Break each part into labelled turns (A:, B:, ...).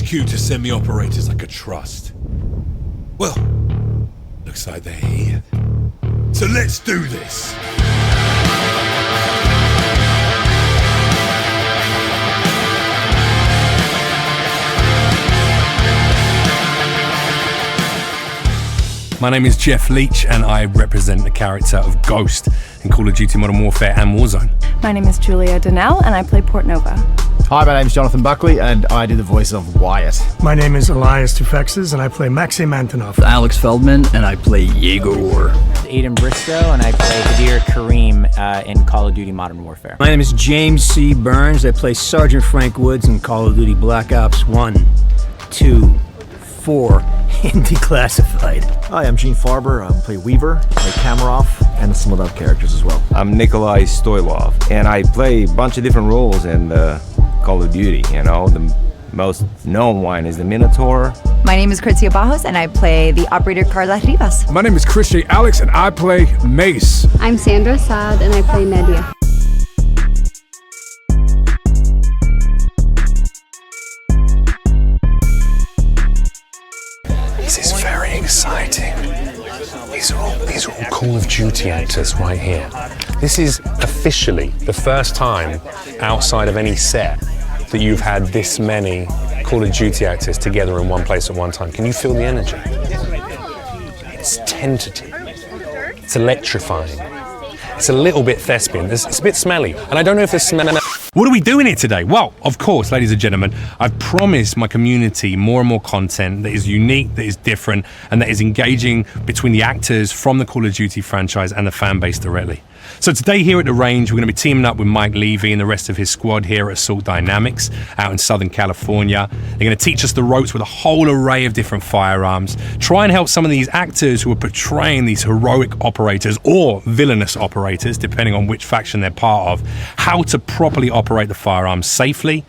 A: HQ to send me operators I could trust. Well, looks like they're here. So let's do this. My name is Jeff Leach and I represent the character of Ghost in Call of Duty Modern Warfare and Warzone.
B: My name is Julia Donnell and I play Port Nova.
C: Hi, my name is Jonathan Buckley and I do the voice of Wyatt.
D: My name is Elias Tufexes and I play Maxim Antonov.
E: Alex Feldman and I play Yegor.
F: Aiden Bristow and I play Hadir Kareem in Call of Duty Modern Warfare.
G: My name is James C. Burns. I play Sergeant Frank Woods in Call of Duty Black Ops 1, 2, 4, and Declassified.
C: Hi, I'm Gene Farber. I play Weaver, play Kamarov, and some other characters as well.
H: I'm Nikolai Stoylov, and I play a bunch of different roles in Call of Duty. You know, the most known one is the Minotaur.
I: My name is Kritzia Bajos, and I play the operator Carla Rivas.
J: My name is Christian Alex, and I play Mace.
K: I'm Sandra Saad, and I play Nadia.
L: This is very exciting. These are all Call of Duty actors right here. This is officially the first time outside of any set that you've had this many Call of Duty actors together in one place at one time. Can you feel the energy? It's tentative. It's electrifying. It's a little bit thespian. It's a bit smelly. And I don't know if there's smell.
A: What are we doing here today? Well, of course, ladies and gentlemen, I've promised my community more and more content that is unique, that is different, and that is engaging between the actors from the Call of Duty franchise and the fan base directly. So today here at the range, we're going to be teaming up with Mike Levy and the rest of his squad here at Assault Dynamics out in Southern California. They're going to teach us the ropes with a whole array of different firearms, try and help some of these actors who are portraying these heroic operators or villainous operators, depending on which faction they're part of, how to properly operate the firearms safely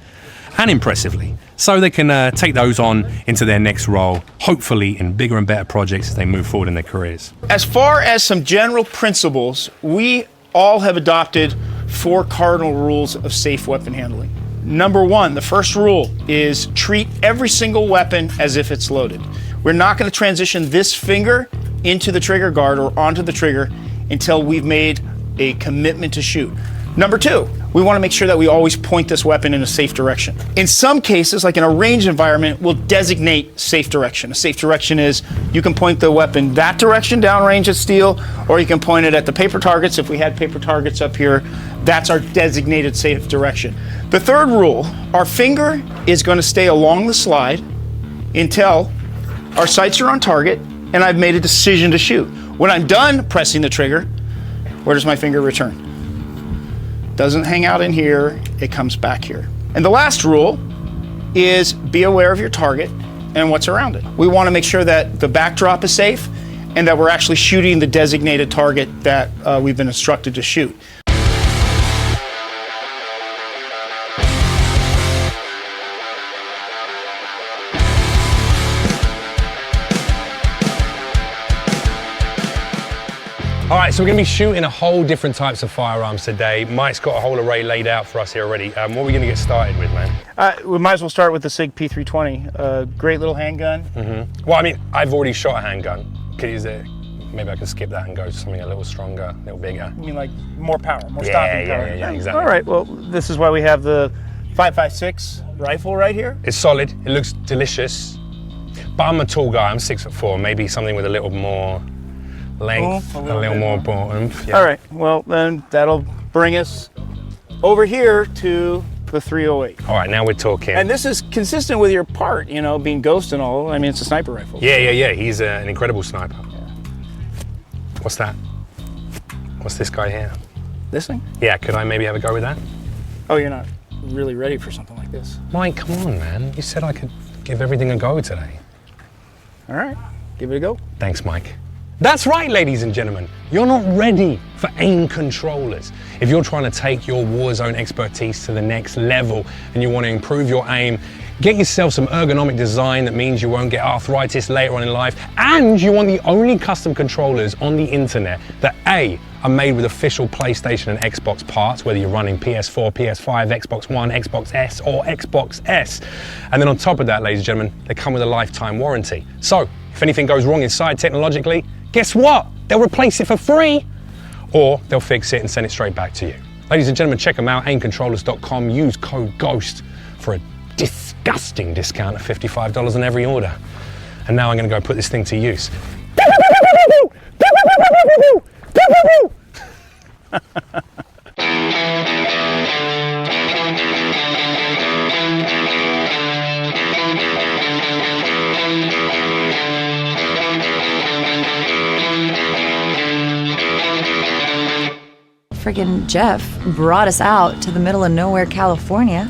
A: and impressively, so they can take those on into their next role, hopefully in bigger and better projects as they move forward in their careers.
M: As far as some general principles, we all have adopted 4 cardinal rules of safe weapon handling. Number 1, the first rule is treat every single weapon as if it's loaded. We're not going to transition this finger into the trigger guard or onto the trigger until we've made a commitment to shoot. Number 2, we want to make sure that we always point this weapon in a safe direction. In some cases, like in a range environment, we'll designate safe direction. A safe direction is you can point the weapon that direction downrange at steel, or you can point it at the paper targets. If we had paper targets up here, that's our designated safe direction. The third rule, our finger is going to stay along the slide until our sights are on target and I've made a decision to shoot. When I'm done pressing the trigger, where does my finger return? Doesn't hang out in here, it comes back here. And the last rule is be aware of your target and what's around it. We want to make sure that the backdrop is safe and that we're actually shooting the designated target that we've been instructed to shoot.
L: All right, so we're going to be shooting a whole different types of firearms today. Mike's got a whole array laid out for us here already. What are we going to get started with, man?
M: We might as well start with the SIG P320. Great little handgun.
L: Mm-hmm. Well, I mean, I've already shot a handgun. Maybe I could skip that and go to something a little stronger, a little bigger.
M: You mean like more power, more stopping power?
L: Yeah, exactly.
M: All right, well, this is why we have the 5.56 rifle right here.
L: It's solid, it looks delicious. But I'm a tall guy, I'm 6'4", maybe something with a little more length, a little more oomph. Yeah.
M: All right, well then that'll bring us over here to the 308.
L: All right, now we're talking.
M: And this is consistent with your part, you know, being Ghost and all. I mean, it's a sniper rifle.
L: Yeah. He's an incredible sniper. Yeah. What's that? What's this guy here?
M: This thing?
L: Yeah, could I maybe have a go with that?
M: Oh, you're not really ready for something like this.
L: Mike, come on, man. You said I could give everything a go today.
M: All right, give it a go.
L: Thanks, Mike. That's right, ladies and gentlemen. You're not ready for aim controllers. If you're trying to take your Warzone expertise to the next level and you want to improve your aim, get yourself some ergonomic design that means you won't get arthritis later on in life, and you want the only custom controllers on the internet that A, are made with official PlayStation and Xbox parts, whether you're running PS4, PS5, Xbox One, Xbox S, or Xbox S. And then on top of that, ladies and gentlemen, they come with a lifetime warranty. So, if anything goes wrong inside technologically, guess what? They'll replace it for free, or they'll fix it and send it straight back to you. Ladies and gentlemen, check them out, aimcontrollers.com. Use code GHOST for a disgusting discount of $55 on every order. And now I'm going to go put this thing to use.
I: Friggin' Jeff brought us out to the middle of nowhere, California,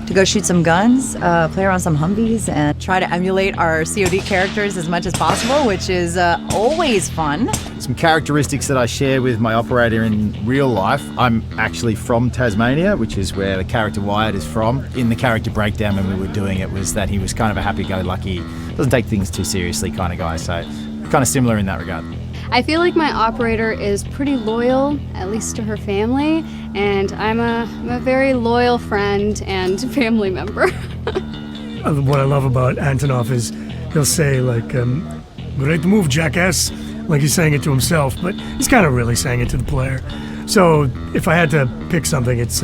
I: to go shoot some guns, play around some Humvees, and try to emulate our COD characters as much as possible, which is always fun.
N: Some characteristics that I share with my operator in real life. I'm actually from Tasmania, which is where the character Wyatt is from. In the character breakdown when we were doing it was that he was kind of a happy-go-lucky, doesn't take things too seriously kind of guy, so kind of similar in that regard.
K: I feel like my operator is pretty loyal, at least to her family, and I'm a very loyal friend and family member.
D: What I love about Antonov is he'll say, like, great move, jackass, like he's saying it to himself, but he's kind of really saying it to the player. So if I had to pick something, it's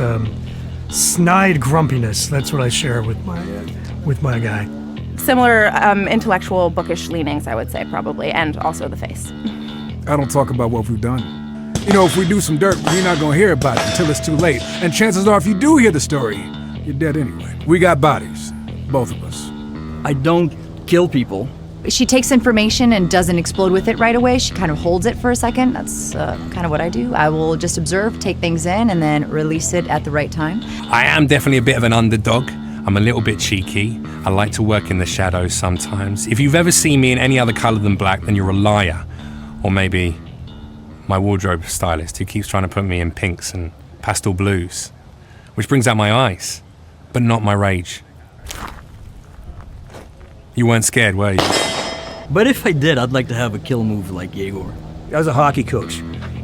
D: snide grumpiness. That's what I share with my guy.
B: Similar intellectual, bookish leanings, I would say, probably, and also the face.
J: I don't talk about what we've done. You know, if we do some dirt, we're not gonna hear about it until it's too late. And chances are, if you do hear the story, you're dead anyway. We got bodies, both of us.
E: I don't kill people.
I: She takes information and doesn't explode with it right away. She kind of holds it for a second. That's kind of what I do. I will just observe, take things in, and then release it at the right time.
A: I am definitely a bit of an underdog. I'm a little bit cheeky. I like to work in the shadows sometimes. If you've ever seen me in any other color than black, then you're a liar. Or maybe my wardrobe stylist who keeps trying to put me in pinks and pastel blues, which brings out my eyes, but not my rage. You weren't scared, were you?
E: But if I did, I'd like to have a kill move like Yegor.
G: I was a hockey coach,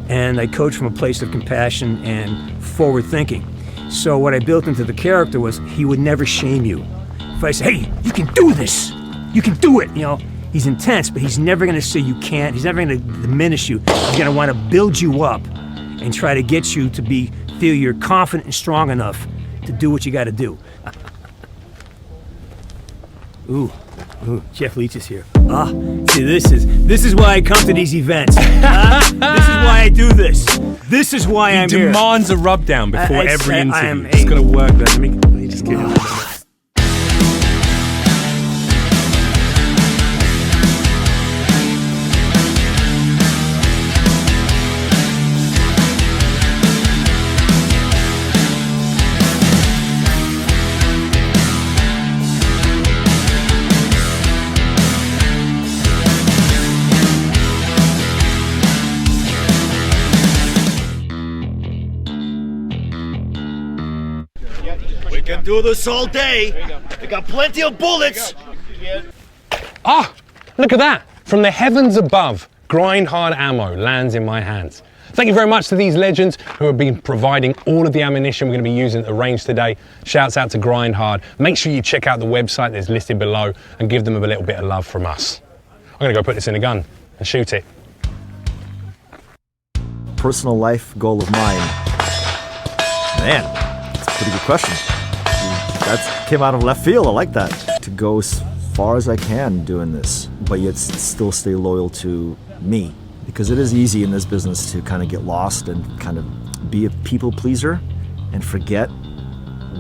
G: and I coached from a place of compassion and forward thinking. So what I built into the character was he would never shame you. If I say, hey, you can do this, you can do it, you know, he's intense, but he's never gonna say you can't, he's never gonna diminish you. He's gonna wanna build you up and try to get you to feel you're confident and strong enough to do what you gotta do. Ooh, Jeff Leach is here. See, this is why I come to these events. This is why I do this. This is why I'm here.
A: He demands a rub down before every interview.
G: It's gonna work, but let me just give you a minute.
O: We can do this all day. We got plenty of bullets.
L: Ah, look at that. From the heavens above, grind hard ammo lands in my hands. Thank you very much to these legends who have been providing all of the ammunition we're going to be using at the range today. Shouts out to Grind Hard. Make sure you check out the website that's listed below and give them a little bit of love from us. I'm going to go put this in a gun and shoot it.
C: Personal life goal of mine. Man, that's a pretty good question. That came out of left field. I like that. To go as far as I can doing this, but yet still stay loyal to me. Because it is easy in this business to kind of get lost and kind of be a people pleaser and forget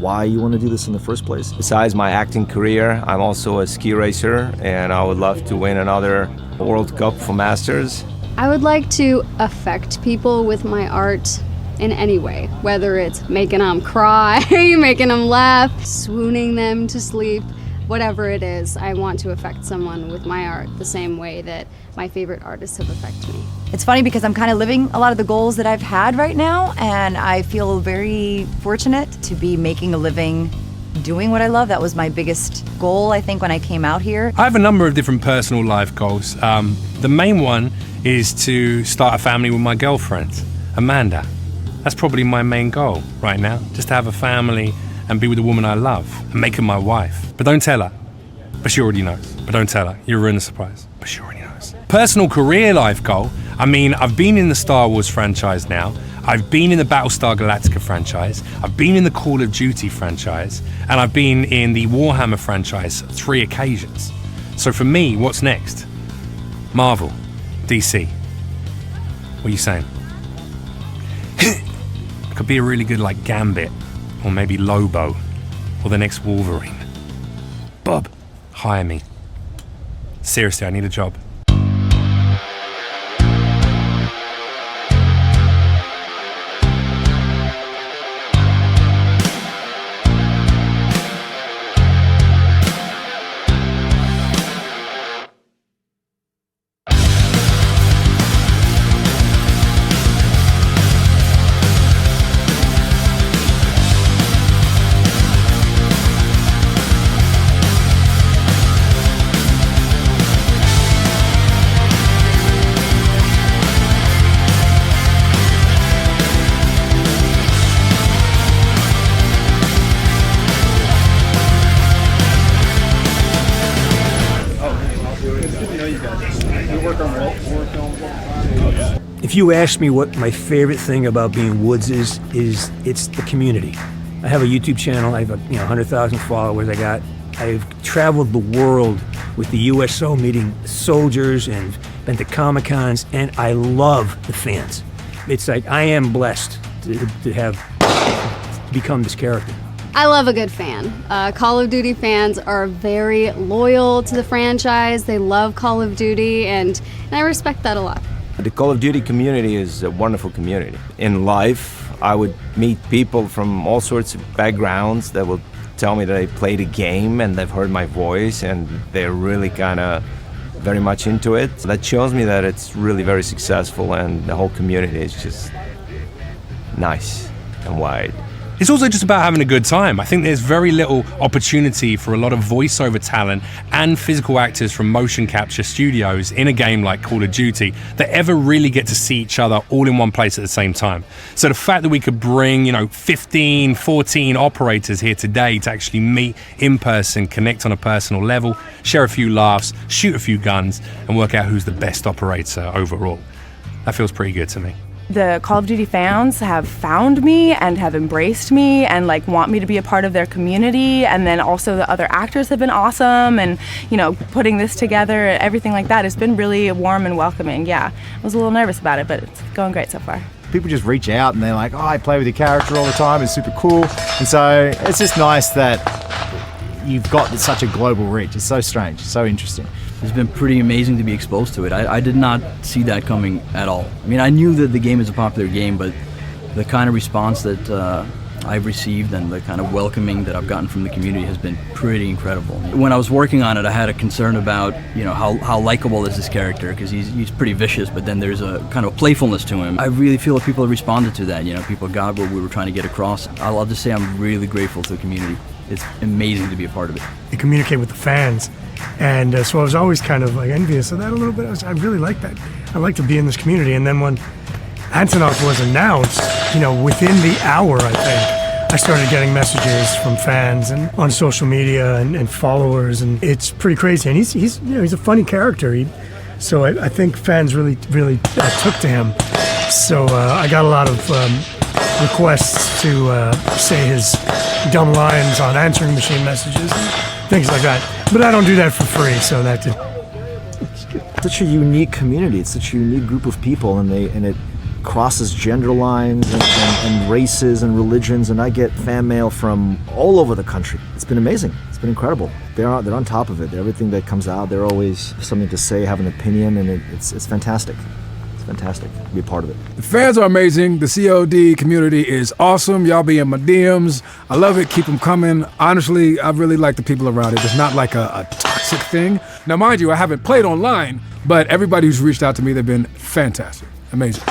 C: why you want to do this in the first place.
H: Besides my acting career, I'm also a ski racer, and I would love to win another World Cup for Masters.
K: I would like to affect people with my art in any way, whether it's making them cry, making them laugh, swooning them to sleep, whatever it is. I want to affect someone with my art the same way that my favorite artists have affected me.
I: It's funny because I'm kind of living a lot of the goals that I've had right now, and I feel very fortunate to be making a living doing what I love. That was my biggest goal, I think, when I came out here.
A: I have a number of different personal life goals. The main one is to start a family with my girlfriend. Amanda. That's probably my main goal right now, just to have a family and be with the woman I love and make her my wife. But don't tell her. But she already knows. But don't tell her. You'll ruin the surprise. But she already knows. Personal career life goal. I mean, I've been in the Star Wars franchise now. I've been in the Battlestar Galactica franchise. I've been in the Call of Duty franchise. And I've been in the Warhammer franchise 3 occasions. So for me, what's next? Marvel. DC. What are you saying? Could be a really good like Gambit. Or maybe Lobo. Or the next Wolverine. Bob, hire me. Seriously, I need a job.
G: If you ask me what my favorite thing about being Woods is it's the community. I have a YouTube channel. I have 100,000 followers. I've traveled the world with the USO, meeting soldiers and been to Comic Cons, and I love the fans. It's like I am blessed to have become this character.
K: I love a good fan. Call of Duty fans are very loyal to the franchise. They love Call of Duty, and I respect that a lot.
H: The Call of Duty community is a wonderful community. In life, I would meet people from all sorts of backgrounds that will tell me that they played a game and they've heard my voice and they're really kind of very much into it. So that shows me that it's really very successful and the whole community is just nice and wide.
A: It's also just about having a good time. I think there's very little opportunity for a lot of voiceover talent and physical actors from motion capture studios in a game like Call of Duty that ever really get to see each other all in one place at the same time. So the fact that we could bring, 15, 14 operators here today to actually meet in person, connect on a personal level, share a few laughs, shoot a few guns, and work out who's the best operator overall. That feels pretty good to me.
B: The Call of Duty fans have found me and have embraced me and want me to be a part of their community, and then also the other actors have been awesome, and putting this together, everything like that has been really warm and welcoming. Yeah, I was a little nervous about it, but it's going great so far.
N: People just reach out and they're like, oh, I play with your character all the time, it's super cool. And so it's just nice that you've got such a global reach. It's so strange, so interesting.
E: It's been pretty amazing to be exposed to it. I did not see that coming at all. I mean, I knew that the game is a popular game, but the kind of response that I've received and the kind of welcoming that I've gotten from the community has been pretty incredible. When I was working on it, I had a concern about, how likable is this character, because he's pretty vicious, but then there's a kind of playfulness to him. I really feel that people have responded to that. People got what we were trying to get across. I'll just say I'm really grateful to the community. It's amazing to be a part of it.
D: They communicate with the fans. And so I was always kind of envious of that a little bit. I really like that. I like to be in this community. And then when Antonov was announced, within the hour, I think, I started getting messages from fans and on social media and followers, and it's pretty crazy. And he's a funny character. So I think fans really took to him. So I got a lot of requests to say his dumb lines on answering machine messages and things like that. But I don't do that for free, so that did.
C: It's such a unique community. It's such a unique group of people, and it crosses gender lines and races and religions. And I get fan mail from all over the country. It's been amazing. It's been incredible. They're on top of it. Everything that comes out, they're always something to say, have an opinion, and it's fantastic. Fantastic to be a part of it.
J: The fans are amazing. The COD community is awesome. Y'all be in my DMs. I love it. Keep them coming. Honestly, I really like the people around it. It's not like a toxic thing. Now, mind you, I haven't played online, but everybody who's reached out to me, they've been fantastic. Amazing.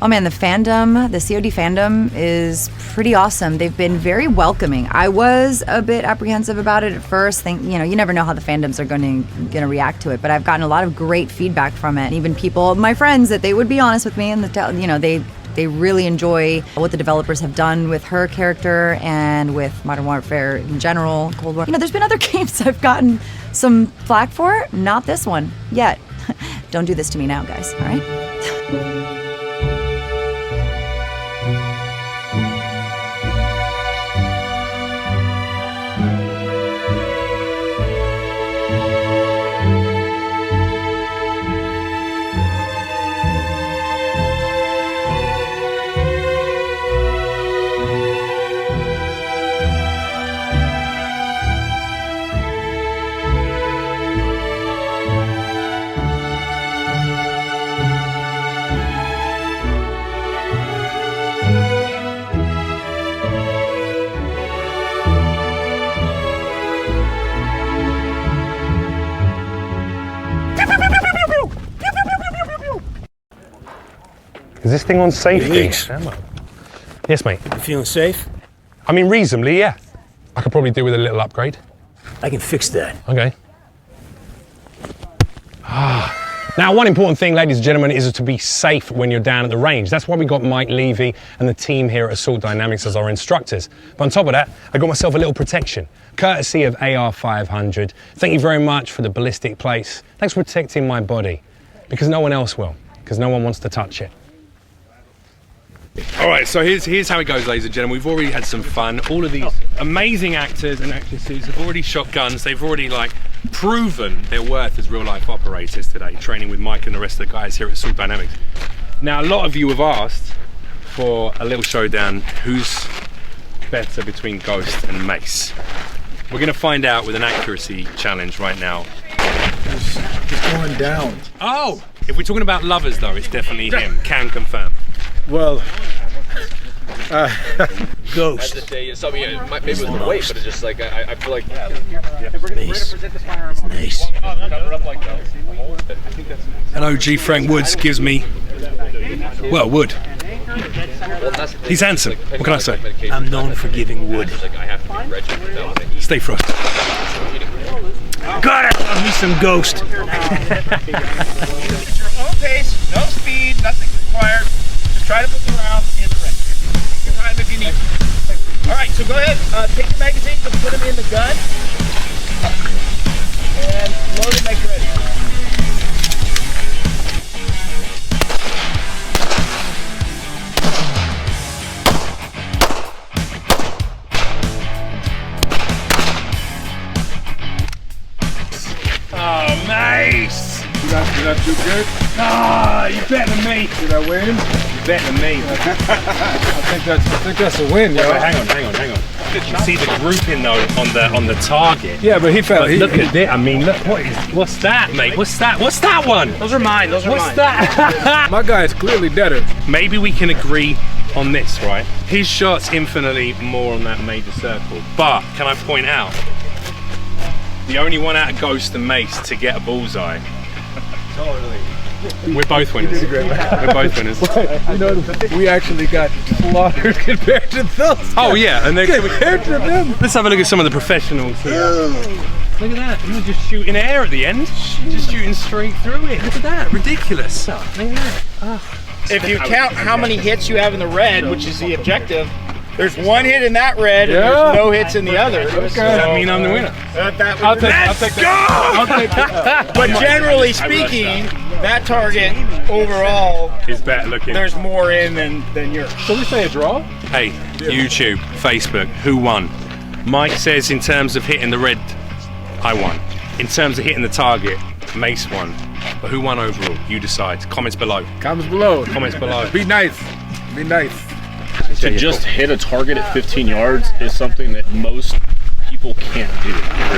I: Oh man, the fandom, the COD fandom is pretty awesome. They've been very welcoming. I was a bit apprehensive about it at first. You never know how the fandoms are going to react to it, but I've gotten a lot of great feedback from it. Even people, my friends, that they would be honest with me and they They really enjoy what the developers have done with her character and with Modern Warfare in general, Cold War. You know, there's been other games I've gotten some flack for, not this one yet. Don't do this to me now, guys, all right?
L: Is this thing on safety? Yes, mate.
G: You feeling safe?
L: I mean, reasonably, yeah. I could probably do with a little upgrade.
G: I can fix that.
L: Okay. Now, one important thing, ladies and gentlemen, is to be safe when you're down at the range. That's why we got Mike Levy and the team here at Assault Dynamics as our instructors. But on top of that, I got myself a little protection, courtesy of AR500. Thank you very much for the ballistic plates. Thanks for protecting my body, because no one else will, because no one wants to touch it.
A: All right, so here's how it goes, ladies and gentlemen. We've already had some fun. All of these amazing actors and actresses have already shot guns. They've already proven their worth as real life operators today, training with Mike and the rest of the guys here at Assault Dynamics. Now, a lot of you have asked for a little showdown. Who's better between Ghost and Mace? We're going to find out with an accuracy challenge right now.
C: He's going down.
A: Oh, if we're talking about lovers though, it's definitely him. Can confirm.
C: Well,
G: Ghost.
P: Maybe with the weight, but it's just like I feel like
G: Mace. Nice.
A: And OG Frank Woods gives me, well, Wood. He's handsome. What can I say?
G: I'm known for giving wood.
A: Stay frosty.
G: God, I love me some Ghost.
M: Your own pace, no speed, nothing required. Just try to put the round in the ring. Take your time if you need to. All right, so go ahead, take your magazines and put them in the gun. And load and make ready.
A: Oh, Mace!
J: Did I do good?
A: Ah, you better than me.
J: Did I win?
A: You better than me.
J: I think that's a win, yo.
A: Wait, hang on. You see the grouping though on the target.
J: Yeah, but he fell.
A: Look at this. I mean, look. What's that, mate? What's that one?
M: Those are mine.
A: What's that?
J: My guy is clearly deader.
A: Maybe we can agree on this, right? His shot's infinitely more on that major circle. But can I point out, the only one out of Ghost and Mace to get a bullseye.
J: Totally.
A: We're both winners. We're both winners.
J: You know, we actually got slaughtered compared to those.
A: Oh yeah, and
J: compared to them.
A: Let's have a look at some of the professionals here. Look at that. You're just shooting air at the end. Just shooting straight through it. Look at that. Ridiculous. Look at that.
M: If you count how many hits you have in the red, which is the objective, there's one hit in that red and there's no hits in the other.
A: Does that mean I'm the winner?
J: I'll take that.
M: But generally speaking, that target overall
A: is better looking.
M: There's more in than yours.
J: So we say a draw?
A: Hey, YouTube, Facebook, who won? Mike says in terms of hitting the red, I won. In terms of hitting the target, Mace won. But who won overall? You decide. Comments below.
J: Comments below.
A: Comments below.
J: Be nice. Be nice.
Q: To just hit a target at 15 yards is something that most people can't do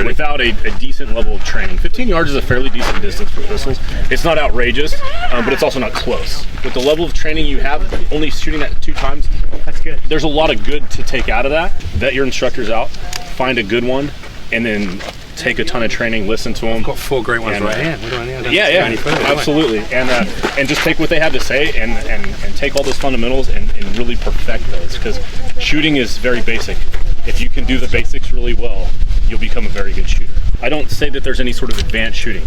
Q: without a decent level of training. 15 yards is a fairly decent distance for pistols. It's not outrageous, but it's also not close. With the level of training you have, only shooting that 2 times, that's good. There's a lot of good to take out of that. Vet your instructors out, find a good one, and then take a ton of training, listen to them.
A: I've got 4 great ones right here.
Q: Yeah, absolutely. And just take what they have to say and take all those fundamentals and really perfect those, because shooting is very basic. If you can do the basics really well, you'll become a very good shooter. I don't say that there's any sort of advanced shooting.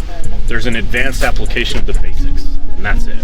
Q: There's an advanced application of the basics, and that's it.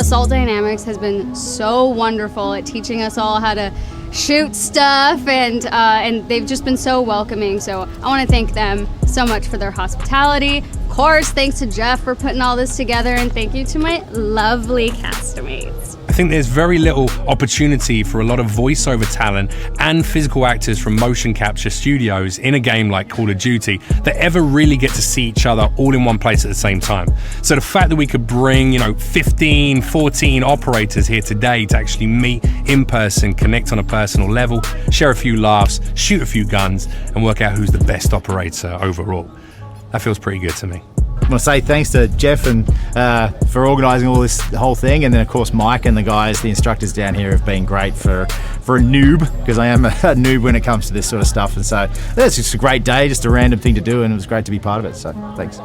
K: Assault Dynamics has been so wonderful at teaching us all how to shoot stuff, and they've just been so welcoming. So I want to thank them so much for their hospitality. Of course, thanks to Jeff for putting all this together, and thank you to my lovely castmates.
A: I think there's very little opportunity for a lot of voiceover talent and physical actors from motion capture studios in a game like Call of Duty that ever really get to see each other all in one place at the same time. So the fact that we could bring, 15, 14 operators here today to actually meet in person, connect on a personal level, share a few laughs, shoot a few guns, and work out who's the best operator overall. That feels pretty good to me.
N: I want to say thanks to Jeff and for organising all this whole thing, and then of course Mike and the guys, the instructors down here, have been great for a noob, because I am a noob when it comes to this sort of stuff. And so it's just a great day, just a random thing to do, and it was great to be part of it. So thanks.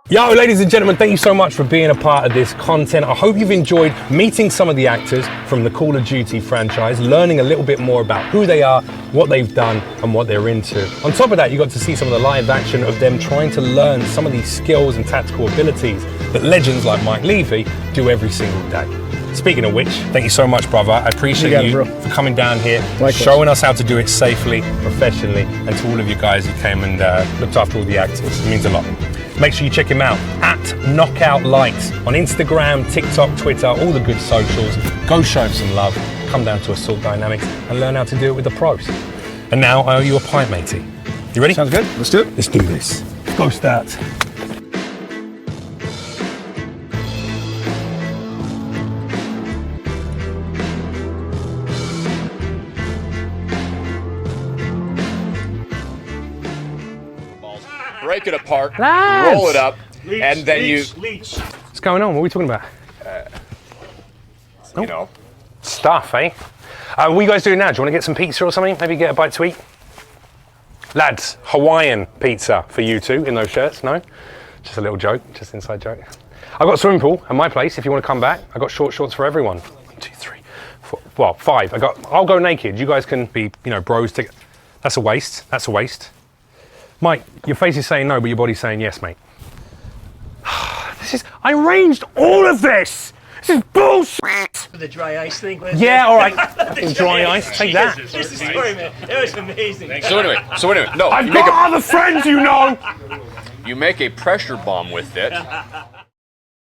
A: Yo, ladies and gentlemen, thank you so much for being a part of this content. I hope you've enjoyed meeting some of the actors from the Call of Duty franchise, learning a little bit more about who they are, what they've done, and what they're into. On top of that, you got to see some of the live action of them trying to learn some of these skills and tactical abilities that legends like Mike Levy do every single day. Speaking of which, thank you so much, brother. I appreciate you for coming down here, showing us how to do it safely, professionally, and to all of you guys who came and looked after all the actors. It means a lot. Make sure you check him out at Knockout Light on Instagram, TikTok, Twitter, all the good socials. Go show him some love, come down to Assault Dynamics and learn how to do it with the pros. And now I owe you a pint, matey. You ready?
C: Sounds good. Let's do it.
A: Let's do this. Go start.
P: Break it apart,
A: Lads!
P: roll it up, and then
A: What's going on? What are we talking about?
P: you know.
A: Stuff, eh? What are you guys doing now? Do you want to get some pizza or something? Maybe get a bite to eat? Lads, Hawaiian pizza for you two in those shirts, no? Just a little joke, just inside joke. I've got a swimming pool at my place if you want to come back. I've got short shorts for everyone. 1, 2, 3, 4, well, 5. I'll go naked. You guys can be, bros together. That's a waste. That's a waste. Mike, your face is saying no, but your body's saying yes, mate. I arranged all of this! This is bullshit!
G: For the dry ice thing?
A: Yeah, all right. Fucking dry ice, take that.
G: Here's the story, man. It was amazing.
P: So anyway, no.
A: I've got other friends, you know!
P: You make a pressure bomb with it,